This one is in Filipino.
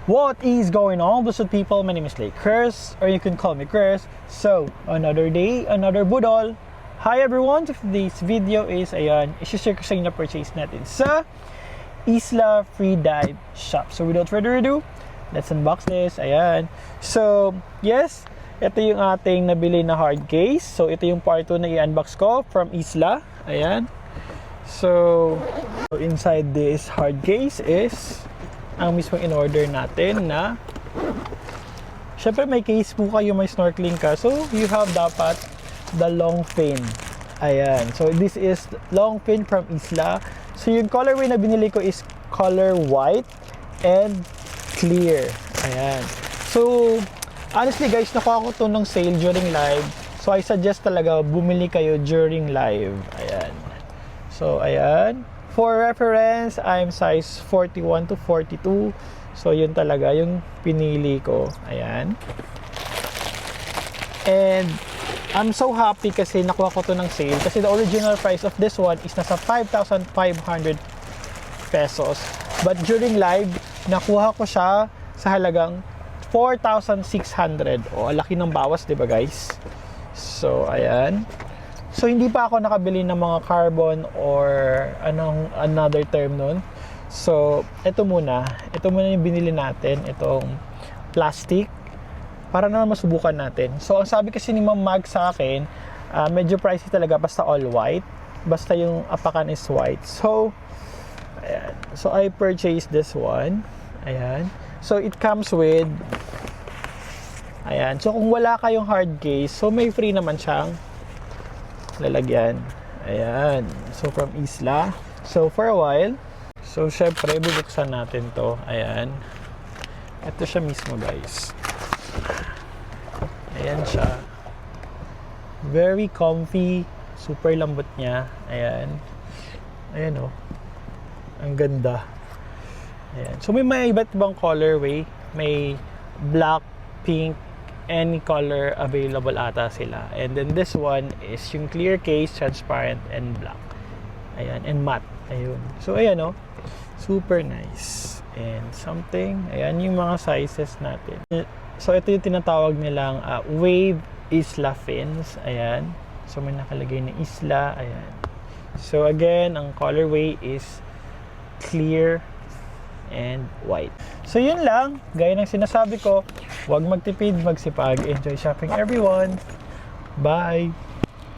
What is going on, Busod people? My name is Lakers, or you can call me Chris. So, another day, another budol. Hi everyone, today's video is, isi-share ko sa inyo na purchase natin sa Isla Freedive Shop. So, without further ado, let's unbox this. Ayan. So, yes, ito yung ating nabili na hard case. So, ito yung part 2 na i-unbox ko from Isla. Ayan. So, inside this hard case is ang mismong in-order natin na syempre may case mo kayo, may snorkeling ka, so you have dapat the long fin. Ayan, so this is long fin from Isla. So yung colorway na binili ko is color white and clear. Ayan, so honestly guys, nakuha ko to ng sale during live, so I suggest talaga bumili kayo during live. Ayan, so ayan. For reference, I'm size 41 to 42. So, yun talaga yung pinili ko. Ayan. And, I'm so happy kasi nakuha ko to ng sale. Kasi the original price of this one is nasa 5,500 pesos. But during live, nakuha ko siya sa halagang 4,600. O, laki ng bawas, diba guys? So, ayan. So, hindi pa ako nakabili ng mga carbon or another term nun. So, ito muna yung binili natin, itong plastic, para naman masubukan natin. So, ang sabi kasi ni Ma'am Mag sa akin, medyo pricey talaga, basta all white. Basta yung apakan is white. So, ayan. So, I purchased this one. Ayan. So, it comes with, ayan. So, kung wala kayong hard case, so may free naman siyang lalagyan. Ayan. So, from Isla. So, for a while, so, syempre, bubuksan natin to. Ayan. Ito siya mismo, guys. Ayan siya. Very comfy. Super lambot niya. Ayan. Ayan, oh. Ang ganda. Ayan. So, may iba't ibang colorway. May black, pink, any color available ata sila. And then this one is yung clear case, transparent, and black. Ayan, and matte. Ayun. So, ayan, oh. Super nice. And something. Ayan yung mga sizes natin. So, ito yung tinatawag nilang Wave Isla fins. Ayan. So, may nakalagay na Isla. Ayan. So, again, ang colorway is clear and white. So, yun lang. Gaya ng sinasabi ko, huwag magtipid, magsipag. Enjoy shopping, everyone. Bye!